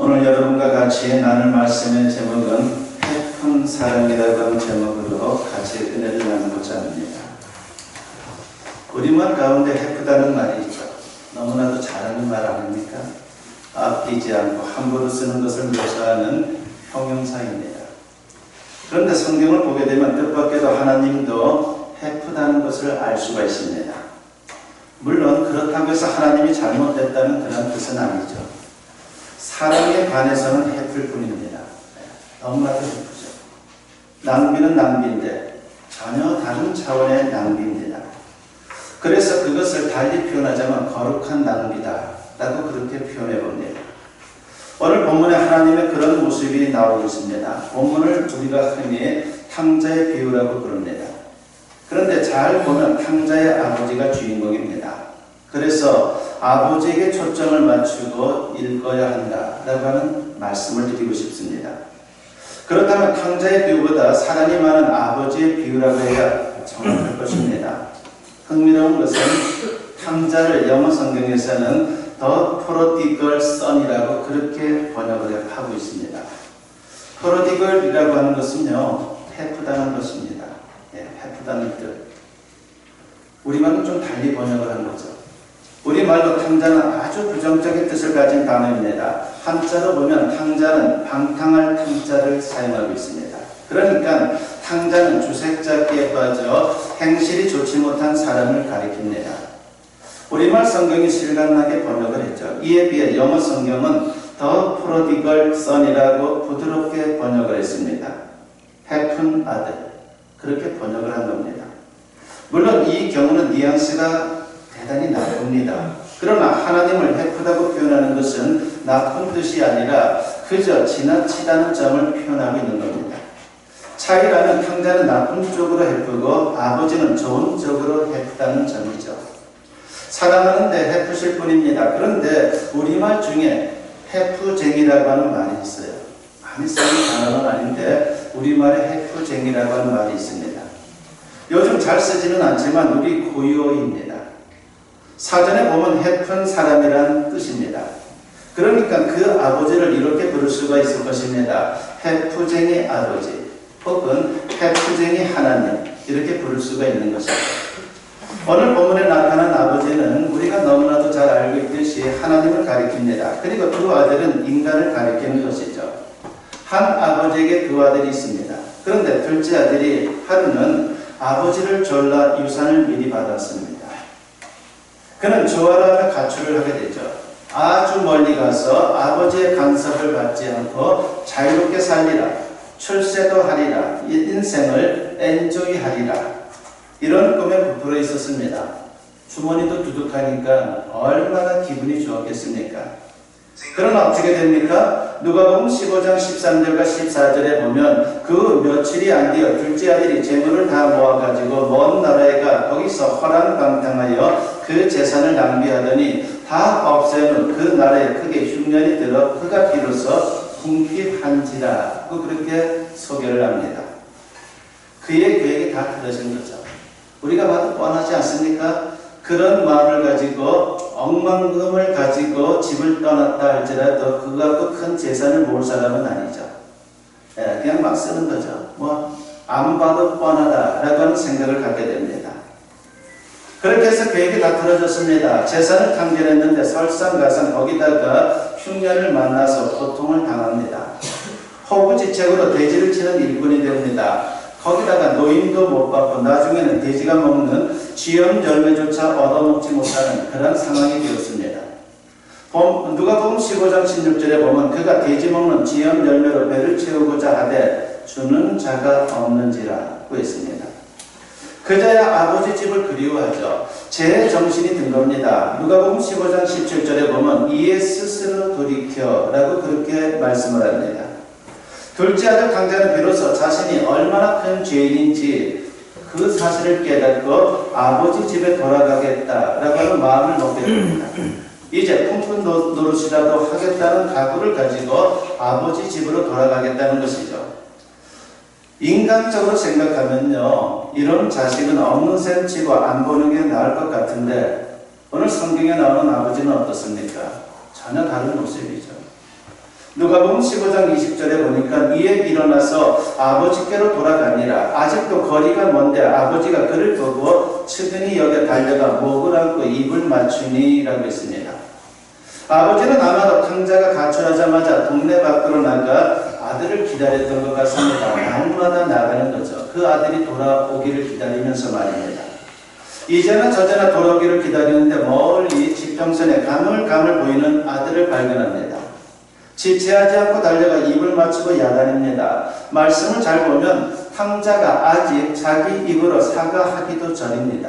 오늘 여러분과 같이 나눌 말씀의 제목은 해픈 사랑이라고 하는 제목으로 같이 은혜를 나누고자 합니다. 우리말 가운데 해프다는 말이 있죠. 너무나도 잘하는 말 아닙니까? 아끼지 않고 함부로 쓰는 것을 묘사하는 형용사입니다. 그런데 성경을 보게 되면 뜻밖에도 하나님도 해프다는 것을 알 수가 있습니다. 물론 그렇다고 해서 하나님이 잘못됐다는 그런 뜻은 아니죠. 사랑에 관해서는 해플 뿐입니다. 너무나도 해프죠. 낭비는 낭비인데 전혀 다른 차원의 낭비입니다. 그래서 그것을 달리 표현하자면 거룩한 낭비다 라고 그렇게 표현해 봅니다. 오늘 본문에 하나님의 그런 모습이 나오고 있습니다. 본문을 우리가 흔히 탕자의 비유라고 부릅니다. 그런데 잘 보면 탕자의 아버지가 주인공입니다. 그래서 아버지에게 초점을 맞추고 읽어야 한다라고 하는 말씀을 드리고 싶습니다. 그렇다면 탕자의 비유보다 사랑이 많은 아버지의 비유라고 해야 정확할 것입니다. 흥미로운 것은 탕자를 영어 성경에서는 The Prodigal Son이라고 그렇게 번역을 하고 있습니다. Prodigal이라고 하는 것은요, 해프다는 것입니다. 해프다는 뜻. 우리말은 좀 달리 번역을 한 거죠. 우리말로 탕자는 아주 부정적인 뜻을 가진 단어입니다. 한자로 보면 탕자는 방탕할 탕자를 사용하고 있습니다. 그러니까 탕자는 주색잡기에 빠져 행실이 좋지 못한 사람을 가리킵니다. 우리말 성경이 실감나게 번역을 했죠. 이에 비해 영어 성경은 The Prodigal Son이라고 부드럽게 번역을 했습니다. 해픈 아들, 그렇게 번역을 한 겁니다. 물론 이 경우는 뉘앙스가 대단히 나쁩니다. 그러나 하나님을 해프다고 표현하는 것은 나쁜 뜻이 아니라 그저 지나치다는 점을 표현하고 있는 겁니다. 차이라는 탕자는 나쁜 쪽으로 해프고 아버지는 좋은 쪽으로 해프다는 점이죠. 사랑하는데 해프실 뿐입니다. 그런데 우리말 중에 해프쟁이라고 하는 말이 있어요. 많이 쓰는 단어는 아닌데 우리말에 해프쟁이라고 하는 말이 있습니다. 요즘 잘 쓰지는 않지만 우리 고유어입니다. 사전에 보면 해픈 사람이란 뜻입니다. 그러니까 그 아버지를 이렇게 부를 수가 있을 것입니다. 해프쟁이 아버지 혹은 해프쟁이 하나님, 이렇게 부를 수가 있는 것입니다. 오늘 본문에 나타난 아버지는 우리가 너무나도 잘 알고 있듯이 하나님을 가리킵니다. 그리고 두 아들은 인간을 가리키는 것이죠. 한 아버지에게 두 아들이 있습니다. 그런데 둘째 아들이 하루는 아버지를 졸라 유산을 미리 받았습니다. 그는 조화라는 가출을 하게 되죠. 아주 멀리 가서 아버지의 간섭을 받지 않고 자유롭게 살리라, 출세도 하리라, 인생을 엔조이 하리라, 이런 꿈에 부풀어 있었습니다. 주머니도 두둑하니까 얼마나 기분이 좋았겠습니까? 그러나 어떻게 됩니까? 누가복음 15장 13절과 14절에 보면 그 며칠이 안 되어 둘째 아들이 재물을 다 모아가지고 먼 나라에 가 거기서 허랑방탕하여 그 재산을 낭비하더니 다 없애는 그 나라에 크게 흉년이 들어 그가 비로소 궁핍한지라, 그렇게 소개를 합니다. 그의 계획이 다 틀어진 거죠. 우리가 봐도 뻔하지 않습니까? 그런 마음을 가지고 억만금을 가지고 집을 떠났다 할지라도 그거 갖고 큰 재산을 모을 사람은 아니죠. 그냥 막 쓰는 거죠. 안 봐도 뻔하다라고 하는 생각을 갖게 됩니다. 그렇게 해서 계획이 다 틀어졌습니다. 재산을 탕진했는데 설상가상 거기다가 흉년을 만나서 고통을 당합니다. 허구지책으로 돼지를 치는 일꾼이 됩니다. 거기다가 노임도 못 받고 나중에는 돼지가 먹는 쥐염 열매조차 얻어먹지 못하는 그런 상황이 되었습니다. 누가복음 15장 16절에 보면 그가 돼지 먹는 쥐염 열매로 배를 채우고자 하되 주는 자가 없는지라고 했습니다. 그자야 아버지 집을 그리워하죠. 제 정신이 든 겁니다. 누가복음 15장 17절에 보면 이에 스스로 돌이켜라고 그렇게 말씀을 합니다. 둘째 아들 탕자는 비로소 자신이 얼마나 큰 죄인인지 그 사실을 깨닫고 아버지 집에 돌아가겠다라고 하는 마음을 먹게 됩니다. 이제 품꾼 노릇이라도 하겠다는 각오를 가지고 아버지 집으로 돌아가겠다는 것이죠. 인간적으로 생각하면요, 이런 자식은 없는 셈 치고 안 보는 게 나을 것 같은데 오늘 성경에 나오는 아버지는 어떻습니까? 전혀 다른 모습이죠. 누가복음 15장 20절에 보니까 이에 일어나서 아버지께로 돌아가니라. 아직도 거리가 먼데 아버지가 그를 보고 측은히 여겨 달려가 목을 안고 입을 맞추니라고 했습니다. 아버지는 아마도 탕자가 가출하자마자 동네 밖으로 나가 아들을 기다렸던 것 같습니다. 날마다 나가는 거죠. 그 아들이 돌아오기를 기다리면서 말입니다. 이제나 저제나 돌아오기를 기다리는데 멀리 지평선에 가물가물 보이는 아들을 발견합니다. 지체하지 않고 달려가 입을 맞추고 야단입니다. 말씀을 잘 보면 탕자가 아직 자기 입으로 사과하기도 전입니다.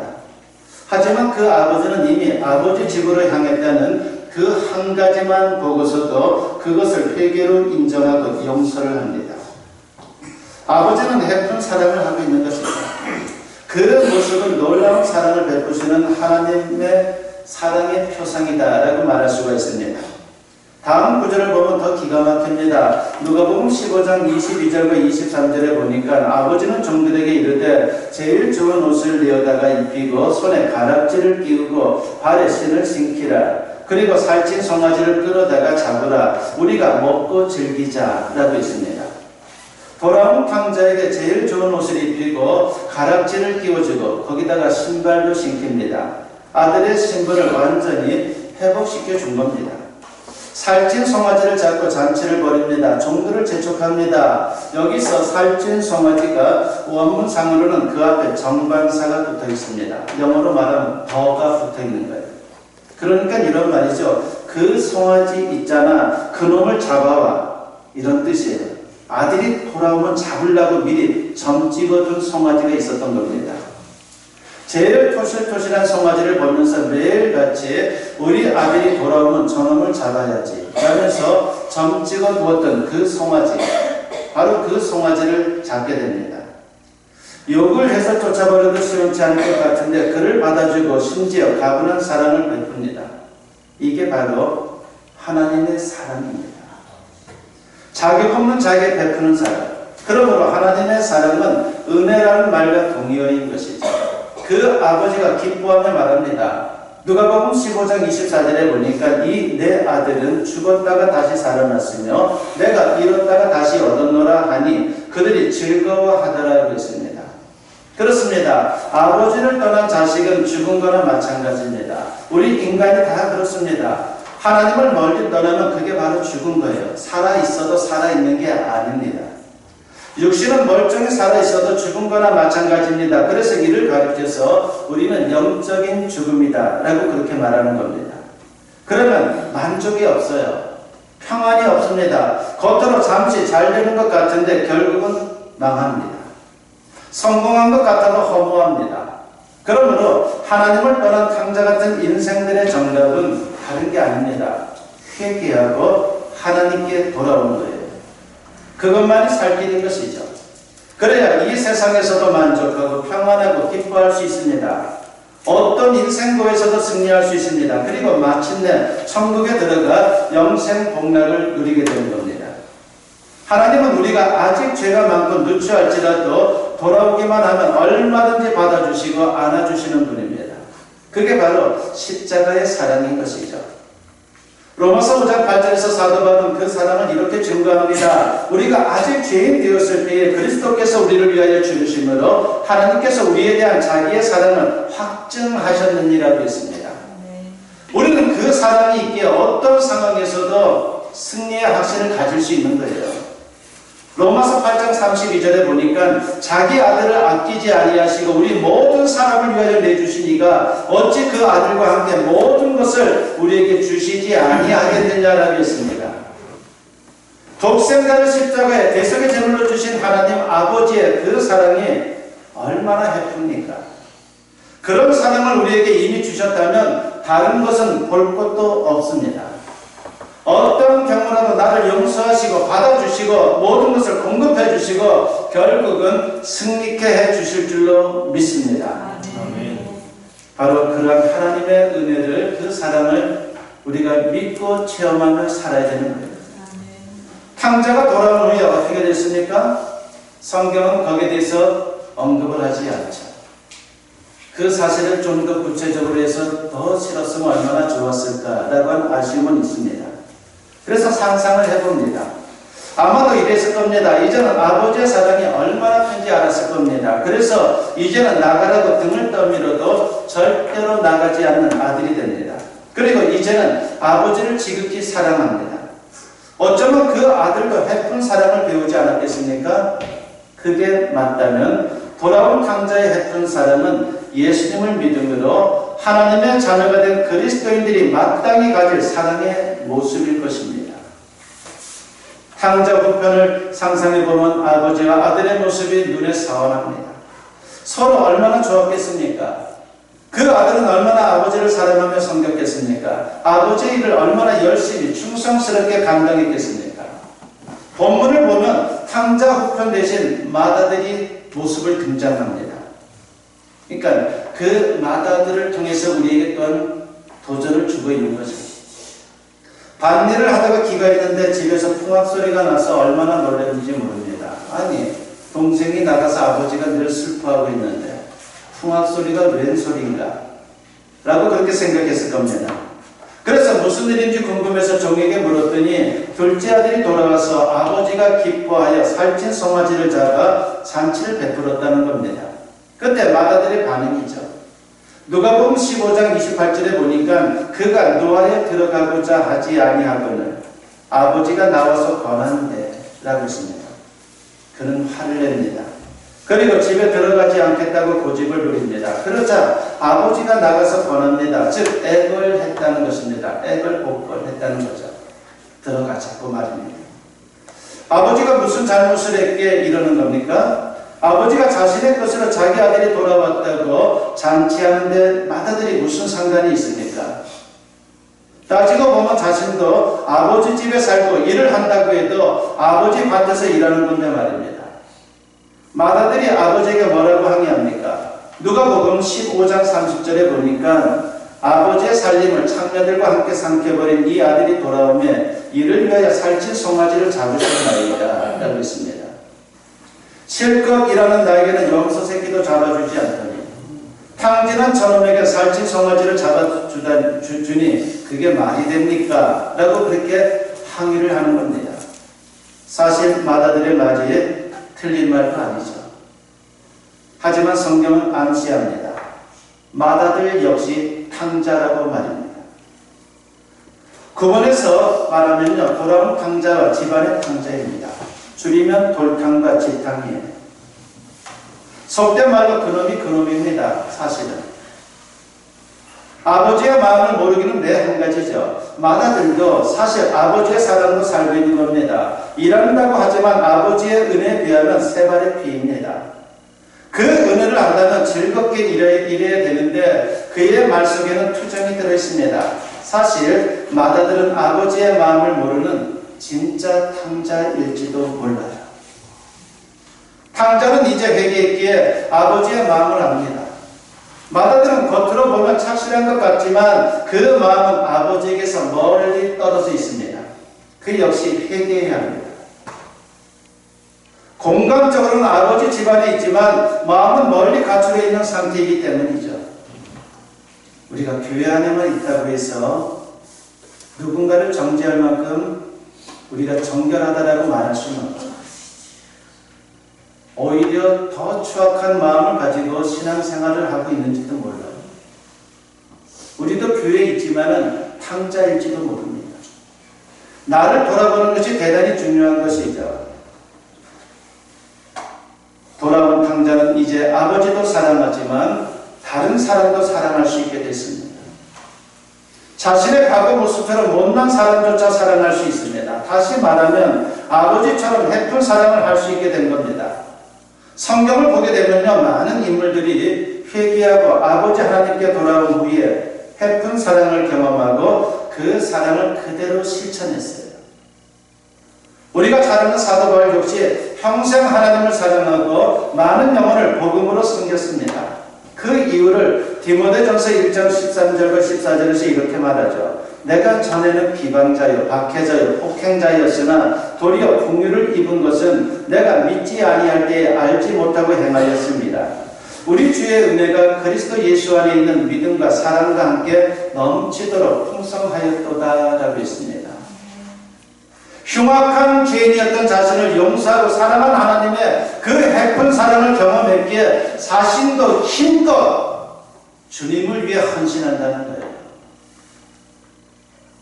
하지만 그 아버지는 이미 아버지 집으로 향했다는 그 한 가지만 보고서도 그것을 회개로 인정하고 용서를 합니다. 아버지는 해픈 사랑을 하고 있는 것입니다. 그 모습은 놀라운 사랑을 베푸시는 하나님의 사랑의 표상이다라고 말할 수가 있습니다. 다음 구절을 보면 더 기가 막힙니다. 누가복음 15장 22절과 23절에 보니까 아버지는 종들에게 이르되 제일 좋은 옷을 내어다가 입히고 손에 가락지를 끼우고 발에 신을 신기라. 그리고 살찐 송아지를 끌어다가 잡으라. 우리가 먹고 즐기자라고 했습니다. 돌아온 탕자에게 제일 좋은 옷을 입히고 가락지를 끼워주고 거기다가 신발도 신깁니다. 아들의 신분을 완전히 회복시켜 준 겁니다. 살찐 송아지를 잡고 잔치를 벌입니다. 종들을 재촉합니다. 여기서 살찐 송아지가 원문상으로는 그 앞에 정반사가 붙어 있습니다. 영어로 말하면 더가 붙어 있는 거예요. 그러니까 이런 말이죠. 그 송아지 있잖아. 그놈을 잡아와. 이런 뜻이에요. 아들이 돌아오면 잡으려고 미리 점 찍어둔 송아지가 있었던 겁니다. 제일 토실토실한 송아지를 보면서 매일같이 우리 아들이 돌아오면 저놈을 잡아야지 하면서 점 찍어 두었던 그 송아지, 바로 그 송아지를 잡게 됩니다. 욕을 해서 쫓아버려도 시원치 않을 것 같은데 그를 받아주고 심지어 가분한 사랑을 베풉니다. 이게 바로 하나님의 사랑입니다. 자격 없는 자에게 베푸는 사랑. 그러므로 하나님의 사랑은 은혜라는 말과 동의어인 것이죠. 그 아버지가 기뻐하며 말합니다. 누가복음 15장 24절에 보니까 이 내 아들은 죽었다가 다시 살아났으며 내가 잃었다가 다시 얻었노라 하니 그들이 즐거워하더라고 했습니다. 그렇습니다. 아버지를 떠난 자식은 죽은 거나 마찬가지입니다. 우리 인간이 다 그렇습니다. 하나님을 멀리 떠나면 그게 바로 죽은 거예요. 살아있어도 살아있는 게 아닙니다. 육신은 멀쩡히 살아있어도 죽은 거나 마찬가지입니다. 그래서 이를 가르쳐서 우리는 영적인 죽음이다 라고 그렇게 말하는 겁니다. 그러면 만족이 없어요. 평안이 없습니다. 겉으로 잠시 잘 되는 것 같은데 결국은 망합니다. 성공한 것 같아도 허무합니다. 그러므로 하나님을 떠난 탕자 같은 인생들의 정답은 다른 게 아닙니다. 회개하고 하나님께 돌아오는 거예요. 그것만이 살 길인 것이죠. 그래야 이 세상에서도 만족하고 평안하고 기뻐할 수 있습니다. 어떤 인생고에서도 승리할 수 있습니다. 그리고 마침내 천국에 들어가 영생 복락을 누리게 되는 겁니다. 하나님은 우리가 아직 죄가 많고 누추할지라도 돌아오기만 하면 얼마든지 받아주시고 안아주시는 분입니다. 그게 바로 십자가의 사랑인 것이죠. 로마서 5장 8절에서 사도 바울은 그 사랑을 이렇게 증거합니다. 우리가 아직 죄인 되었을 때에 그리스도께서 우리를 위하여 죽으심으로 하나님께서 우리에 대한 자기의 사랑을 확증하셨느니라고 했습니다. 우리는 그 사랑이 있기에 어떤 상황에서도 승리의 확신을 가질 수 있는 거예요. 로마서 8장 32절에 보니까 자기 아들을 아끼지 아니하시고 우리 모든 사람을 위하여 내주시니가 어찌 그 아들과 함께 모든 것을 우리에게 주시지 아니하겠느냐라고 했습니다. 독생자를 십자가에 대속의 제물로 주신 하나님 아버지의 그 사랑이 얼마나 해픕니까? 그런 사랑을 우리에게 이미 주셨다면 다른 것은 볼 것도 없습니다. 어떤 경우라도 나를 용서하시고 받아주시고 모든 것을 공급해 주시고 결국은 승리케 해 주실 줄로 믿습니다. 아멘. 바로 그런 하나님의 은혜를, 그 사랑을 우리가 믿고 체험하며 살아야 되는 거예요. 탕자가 돌아온 후에 어떻게 됐습니까? 성경은 거기에 대해서 언급을 하지 않죠. 그 사실을 좀 더 구체적으로 해서 더 싫었으면 얼마나 좋았을까라고 하는 아쉬움은 있습니다. 그래서 상상을 해봅니다. 아마도 이랬을 겁니다. 이제는 아버지의 사랑이 얼마나 큰지 알았을 겁니다. 그래서 이제는 나가라고 등을 떠밀어도 절대로 나가지 않는 아들이 됩니다. 그리고 이제는 아버지를 지극히 사랑합니다. 어쩌면 그 아들도 해픈 사랑을 배우지 않았겠습니까? 그게 맞다면 돌아온 탕자의 해픈 사랑은 예수님을 믿음으로 하나님의 자녀가 된 그리스도인들이 마땅히 가질 사랑의 모습일 것입니다. 탕자 후편을 상상해보면 아버지와 아들의 모습이 눈에 사원합니다. 서로 얼마나 좋았겠습니까? 그 아들은 얼마나 아버지를 사랑하며 섬겼겠습니까? 아버지의 일을 얼마나 열심히 충성스럽게 감당했겠습니까? 본문을 보면 탕자 후편 대신 맏아들이 모습을 등장합니다. 그러니까 그 맏아들을 통해서 우리에게 또한 도전을 주고 있는 것입니다. 반일을 하다가 기가했는데 집에서 풍악 소리가 나서 얼마나 놀랐는지 모릅니다. 아니, 동생이 나가서 아버지가 늘 슬퍼하고 있는데 풍악 소리가 웬 소리인가? 라고 그렇게 생각했을 겁니다. 그래서 무슨 일인지 궁금해서 종에게 물었더니 둘째 아들이 돌아와서 아버지가 기뻐하여 살찐 송아지를 잡아 잔치를 베풀었다는 겁니다. 그때 맏아들의 반응이죠. 누가복음 15장 28절에 보니까 그가 노아에 들어가고자 하지 아니하거늘 아버지가 나와서 권하는데 라고 했습니다. 그는 화를 냅니다. 그리고 집에 들어가지 않겠다고 고집을 부립니다. 그러자 아버지가 나가서 권합니다. 즉 액을 했다는 것입니다. 액을 복걸했다는 거죠. 들어가자고 말입니다. 아버지가 무슨 잘못을 했기에 이러는 겁니까? 아버지가 자신의 것으로 자기 아들이 돌아왔다고 잔치하는데 맏아들이 무슨 상관이 있습니까? 따지고 보면 자신도 아버지 집에 살고 일을 한다고 해도 아버지 밭에서 일하는 건데 말입니다. 맏아들이 아버지에게 뭐라고 항의합니까? 누가복음 15장 30절에 보니까 아버지의 살림을 창녀들과 함께 삼켜버린 이 아들이 돌아오며 이를 위하여 살찐 송아지를 잡으셨나이다 라고 했습니다. 실컷 일하는 나에게는 염소 새끼도 잡아주지 않더니 탕진한 저놈에게 살찐 송아지를 잡아주니 그게 말이 됩니까? 라고 그렇게 항의를 하는 겁니다. 사실 맏아들의 말이 틀린 말도 아니죠. 하지만 성경은 암시합니다. 맏아들 역시 탕자라고 말입니다. 구본에서 말하면요, 돌아온 탕자와 집안의 탕자입니다. 줄이면 돌탕과 집탕이에요. 속된 말로 그놈이 그놈입니다. 사실은 아버지의 마음을 모르기는 매 한 가지죠. 맏아들도 사실 아버지의 사랑으로 살고 있는 겁니다. 일한다고 하지만 아버지의 은혜에 비하면 세 발의 피입니다. 그 은혜를 안다면 즐겁게 일해야 되는데 그의 말 속에는 투정이 들어있습니다. 사실 맏아들은 아버지의 마음을 모르는 진짜 탕자일지도 몰라요. 탕자는 이제 회개했기에 아버지의 마음을 압니다. 맏아들은 겉으로 보면 착실한 것 같지만 그 마음은 아버지에게서 멀리 떨어져 있습니다. 그 역시 회개해야 합니다. 공간적으로는 아버지 집안에 있지만 마음은 멀리 갇혀 있는 상태이기 때문이죠. 우리가 교회 안에만 있다고 해서 누군가를 정죄할 만큼 우리가 정결하다라고 말할 수는 없죠. 오히려 더 추악한 마음을 가지고 신앙생활을 하고 있는지도 몰라요. 우리도 교회에 있지만은 탕자일지도 모릅니다. 나를 돌아보는 것이 대단히 중요한 것이죠. 돌아온 탕자는 이제 아버지도 사랑하지만 다른 사람도 사랑할 수 있게 됐습니다. 자신의 과거 모습처럼 못난 사람조차 사랑할 수 있습니다. 다시 말하면 아버지처럼 해픈 사랑을 할 수 있게 된 겁니다. 성경을 보게 되면요, 많은 인물들이 회개하고 아버지 하나님께 돌아온 후에 해픈 사랑을 경험하고 그 사랑을 그대로 실천했어요. 우리가 잘 아는 사도 바울 역시 평생 하나님을 사랑하고 많은 영혼을 복음으로 섬겼습니다. 그 이유를 디모데전서 1장 13절과 14절에서 이렇게 말하죠. 내가 전에는 비방자요 박해자요 폭행자였으나 도리어 긍휼을 입은 것은 내가 믿지 아니할 때에 알지 못하고 행하였습니다. 우리 주의 은혜가 그리스도 예수 안에 있는 믿음과 사랑과 함께 넘치도록 풍성하였도다 라고 했습니다. 흉악한 죄인이었던 자신을 용서하고 사랑한 하나님의 그 해픈 사랑을 경험했기에 자신도 힘껏 주님을 위해 헌신한다는 거예요.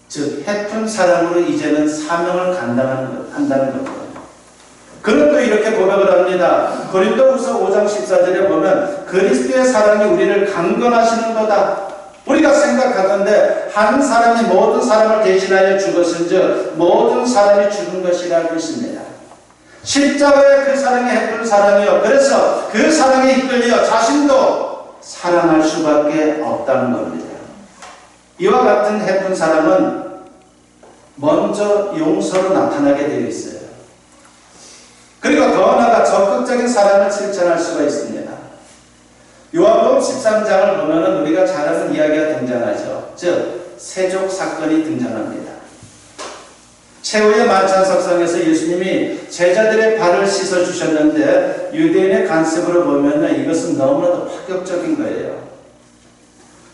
즉 해픈 사랑으로 이제는 사명을 한다는 겁니다. 그는 또 이렇게 고백을 합니다. 고린도후서 5장 14절에 보면 그리스도의 사랑이 우리를 강건하시는도다. 우리가 생각하던데 한 사람이 모든 사람을 대신하여 죽었은즉 모든 사람이 죽은 것이라고 있습니다. 십자가의 그 사랑이 해픈 사랑이요. 그래서 그 사랑에 이끌려 자신도 사랑할 수밖에 없다는 겁니다. 이와 같은 해픈 사랑은 먼저 용서로 나타나게 되어 있어요. 그리고 더 나아가 적극적인 사랑을 실천할 수가 있습니다. 요한복음 13장을 보면 우리가 잘 아는 이야기가 등장하죠. 즉 세족 사건이 등장합니다. 최후의 만찬석상에서 예수님이 제자들의 발을 씻어주셨는데 유대인의 관습으로 보면 이것은 너무나도 파격적인 거예요.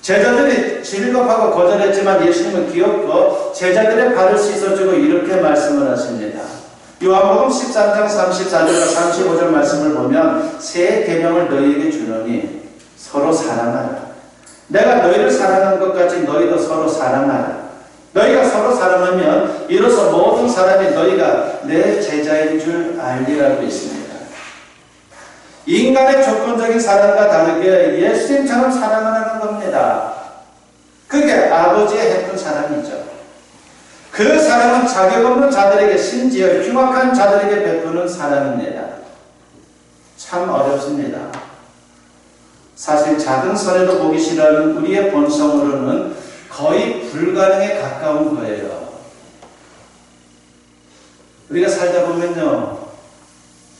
제자들이 질겁하고 거절했지만 예수님은 귀엽고 제자들의 발을 씻어주고 이렇게 말씀을 하십니다. 요한복음 13장 34절과 35절 말씀을 보면 새 계명을 너희에게 주노니 서로 사랑하라. 내가 너희를 사랑한 것 같이 너희도 서로 사랑하라. 너희가 서로 사랑하면 이로써 모든 사람이 너희가 내 제자인 줄 알리라고 했습니다. 인간의 조건적인 사랑과 다르게 예수님처럼 사랑하는 겁니다. 그게 아버지의 해픈 사랑이죠. 그 사랑은 자격 없는 자들에게 심지어 흉악한 자들에게 베푸는 사랑입니다. 참 어렵습니다. 사실 작은 선에도 보기 싫어하는 우리의 본성으로는 거의 불가능에 가까운 거예요. 우리가 살다 보면요,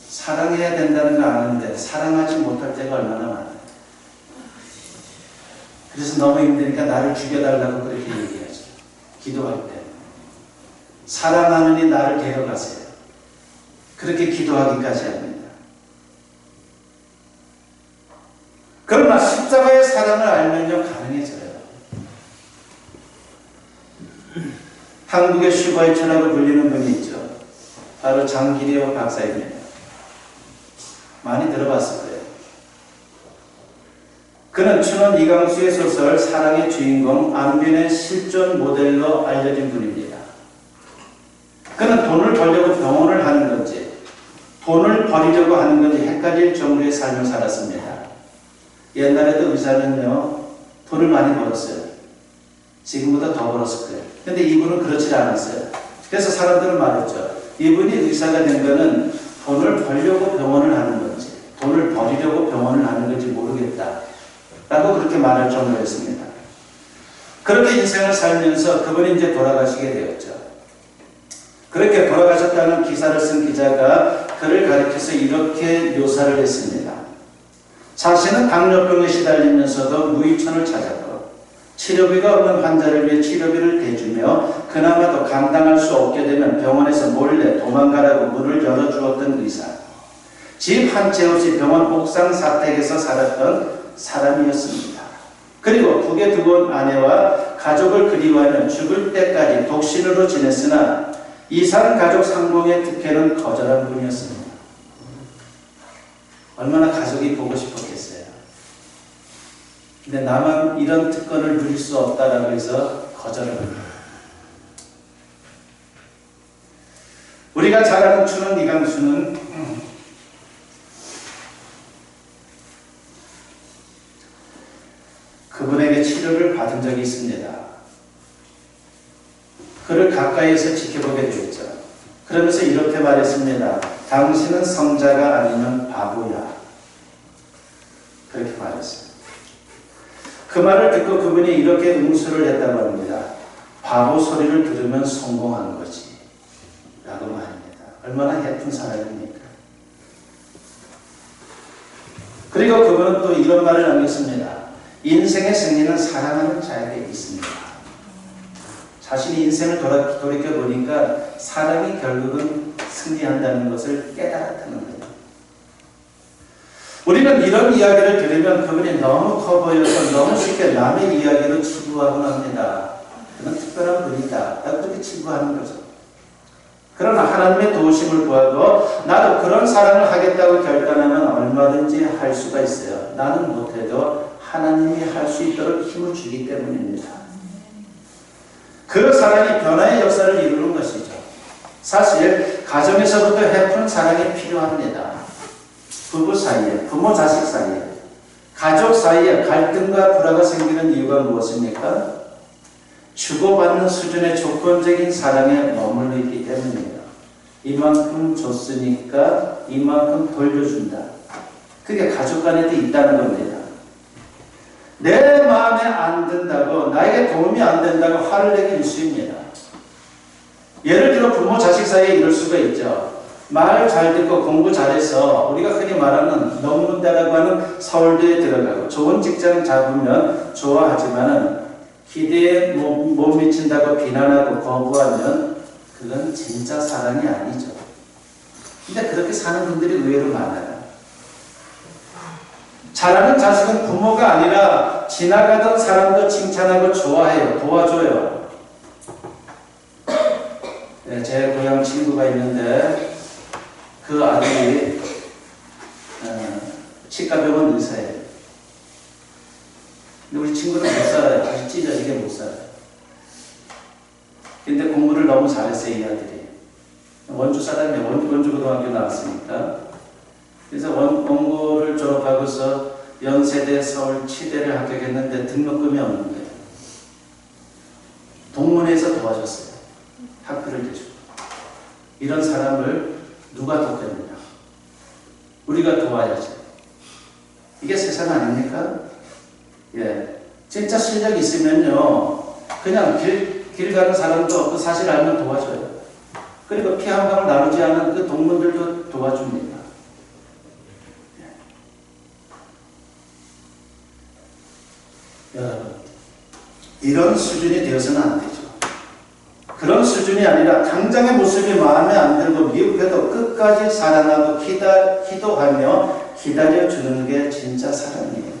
사랑해야 된다는 거 아는데 사랑하지 못할 때가 얼마나 많아요. 그래서 너무 힘드니까 나를 죽여달라고 그렇게 얘기하죠. 기도할 때. 사랑하느니 나를 데려가세요. 그렇게 기도하기까지 합니다. 그러나 십자가의 사랑을 알면요 가능해져요. 한국의 슈바이처라고 불리는 분이 있죠. 바로 장기리오 박사입니다. 많이 들어봤을 거예요. 그는 춘원 이강수의 소설 사랑의 주인공 안빈의 실존 모델로 알려진 분입니다. 그는 돈을 벌려고 병원을 하는 건지 돈을 버리려고 하는 건지 헷갈릴 정도의 삶을 살았습니다. 옛날에도 의사는요 돈을 많이 벌었어요. 지금보다 더 벌었을 거예요. 근데 이분은 그렇지 않았어요. 그래서 사람들은 말했죠. 이분이 의사가 된 거는 돈을 벌려고 병원을 하는 건지 돈을 버리려고 병원을 하는 건지 모르겠다 라고 그렇게 말할 정도였습니다. 그렇게 인생을 살면서 그분이 이제 돌아가시게 되었죠. 그렇게 돌아가셨다는 기사를 쓴 기자가 그를 가리켜서 이렇게 묘사를 했습니다. 자신은 당뇨병에 시달리면서도 무의천을 찾았고 치료비가 없는 환자를 위해 치료비를 대주며 그나마도 감당할 수 없게 되면 병원에서 몰래 도망가라고 문을 열어주었던 의사. 집 한 채 없이 병원 옥상 사택에서 살았던 사람이었습니다. 그리고 북에 두고 온 아내와 가족을 그리워하며 죽을 때까지 독신으로 지냈으나 이산 가족 상봉의 특혜는 거절한 분이었습니다. 얼마나 가족이 보고 싶었겠어요. 근데 나만 이런 특권을 누릴 수 없다라고 해서 거절합니다. 우리가 잘 아는 춘원 이강수는 그분에게 치료를 받은 적이 있습니다. 그를 가까이에서 지켜보게 되었죠. 그러면서 이렇게 말했습니다. 당신은 성자가 아니면 바보야. 그렇게 말했어요. 그 말을 듣고 그분이 이렇게 응수를 했다고 합니다. 바보 소리를 들으면 성공한 거지 라고 말합니다. 얼마나 예쁜 사람입니까? 그리고 그분은 또 이런 말을 남겼습니다. 인생의 승리는 사랑하는 자에게 있습니다. 자신이 인생을 돌이켜보니까 사랑이 결국은 승리한다는 것을 깨달았다는 거예요. 우리는 이런 이야기를 들으면 그분이 너무 커 보여서 너무 쉽게 남의 이야기로 치부하곤 합니다. 그는 특별한 분이다. 그렇게 치부하는 거죠. 그러나 하나님의 도우심을 구하고 나도 그런 사랑을 하겠다고 결단하면 얼마든지 할 수가 있어요. 나는 못해도 하나님이 할 수 있도록 힘을 주기 때문입니다. 그 사랑이 변화의 역사를 이루는 것이죠. 사실 가정에서부터 해픈 사랑이 필요합니다. 부부 사이에, 부모 자식 사이에, 가족 사이에 갈등과 불화가 생기는 이유가 무엇입니까? 주고받는 수준의 조건적인 사랑에 머물러 있기 때문입니다. 이만큼 줬으니까 이만큼 돌려준다. 그게 가족 간에도 있다는 겁니다. 내 마음에 안 든다고, 나에게 도움이 안 된다고 화를 내기 일쑤입니다. 예를 들어 부모 자식 사이에 이럴 수가 있죠. 말 잘 듣고 공부 잘해서 우리가 흔히 말하는 명문대라고 하는 서울대에 들어가고 좋은 직장 잡으면 좋아하지만은 기대에 못 미친다고 비난하고 거부하면 그건 진짜 사랑이 아니죠. 근데 그렇게 사는 분들이 의외로 많아요. 잘하는 자식은 부모가 아니라 지나가던 사람도 칭찬하고 좋아해요. 도와줘요. 네, 제 고향 친구가 있는데 그 아들이 치과병원 의사예요. 근데 우리 친구는 못 살아요. 아주 찢어지게 못 살아요. 근데 공부를 너무 잘했어요, 이 아들이. 원주 사람이에요. 원주고등학교 나왔으니까. 그래서 원고를 졸업하고서 연세대 서울 치대를 합격했는데 등록금이 없는 거예요. 동문회에서 도와줬어요. 학비를 대주고. 이런 사람을 누가 돕겠느냐? 우리가 도와야지. 이게 세상 아닙니까? 예. 진짜 실력 있으면요. 그냥 길 가는 사람도 그 사실 알면 도와줘요. 그리고 피 한 방울 나누지 않은 그 동문들도 도와줍니다. 여러분, 이런 수준이 되어서는 안 되죠. 그런 수준이 아니라 당장의 모습이 마음에 안 들고 미흡해도 끝까지 사랑하고 기도하며 기다려주는 게 진짜 사랑이에요.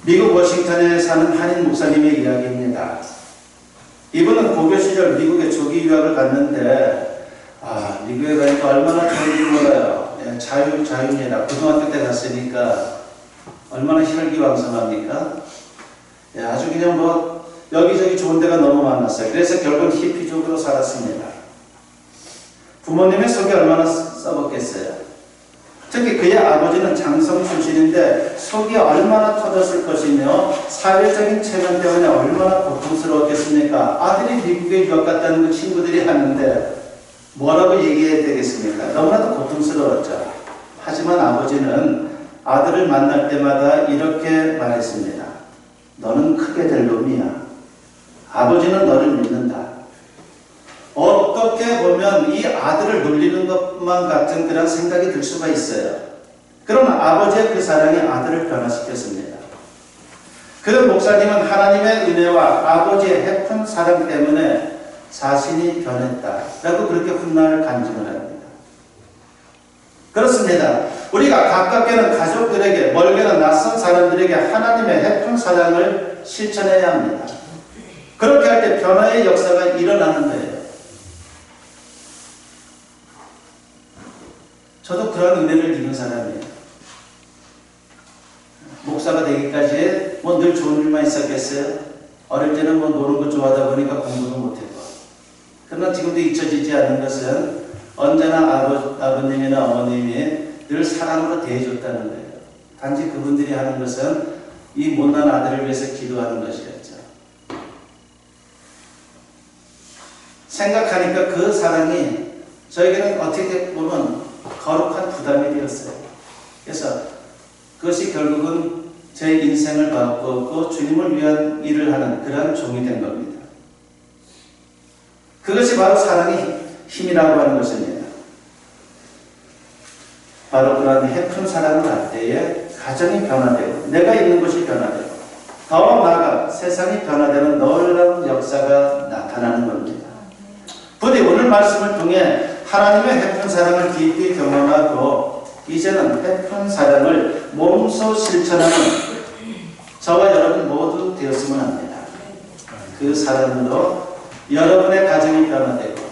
미국 워싱턴에 사는 한인 목사님의 이야기입니다. 이분은 고교 시절 미국에 조기 유학을 갔는데 미국에 가니까 얼마나 좋은지 몰라요. 예, 자유입니다. 고등학교 때 갔으니까 얼마나 혈기왕성합니까? 예, 아주 그냥 뭐 여기저기 좋은 데가 너무 많았어요. 그래서 결국 히피족으로 살았습니다. 부모님의 속이 얼마나 썩었겠어요. 특히 그의 아버지는 장성 출신인데 속이 얼마나 터졌을 것이며 사회적인 체면 때문에 얼마나 고통스러웠겠습니까? 아들이 미국에 유학 갔다는 그 친구들이 하는데 뭐라고 얘기해야 되겠습니까? 너무나도 고통스러웠죠. 하지만 아버지는 아들을 만날 때마다 이렇게 말했습니다. 너는 크게 될 놈이야. 아버지는 너를 믿는다. 어떻게 보면 이 아들을 놀리는 것만 같은 그런 생각이 들 수가 있어요. 그러나 아버지의 그 사랑이 아들을 변화시켰습니다. 그 목사님은 하나님의 은혜와 아버지의 해픈 사랑 때문에 자신이 변했다 라고 그렇게 훗날 간증을 합니다. 그렇습니다. 우리가 가깝게는 가족들에게, 멀게는 낯선 사람들에게 하나님의 해픈 사랑을 실천해야 합니다. 그렇게 할 때 변화의 역사가 일어나는 거예요. 저도 그런 은혜를 입은 사람이에요. 목사가 되기까지 뭐 늘 좋은 일만 있었겠어요? 어릴 때는 뭐 노는 거 좋아하다 보니까 공부도 못했고. 그러나 지금도 잊혀지지 않는 것은 언제나 아버님이나 어머님이 늘 사랑으로 대해줬다는 거예요. 단지 그분들이 하는 것은 이 못난 아들을 위해서 기도하는 것이었죠. 생각하니까 그 사랑이 저에게는 어떻게 보면 거룩한 부담이 되었어요. 그래서 그것이 결국은 제 인생을 바꾸었고 주님을 위한 일을 하는 그런 종이 된 겁니다. 그것이 바로 사랑의 힘이라고 하는 것입니다. 바로 그런 해픈 사랑을 할 때에 가정이 변화되고 내가 있는 곳이 변화되고 더 나아가 세상이 변화되는 놀라운 역사가 나타나는 겁니다. 부디 오늘 말씀을 통해 하나님의 해픈 사랑을 깊이 경험하고 이제는 해픈 사랑을 몸소 실천하는 저와 여러분 모두 되었으면 합니다. 그 사랑으로 여러분의 가정이 변화되고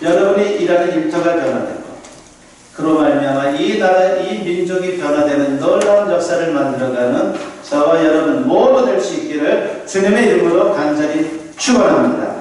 여러분이 일하는 일터가 변화되고 그로 말미암아 이 나라, 이 민족이 변화되는 놀라운 역사를 만들어가는 저와 여러분 모두 될 수 있기를 주님의 이름으로 간절히 축원합니다.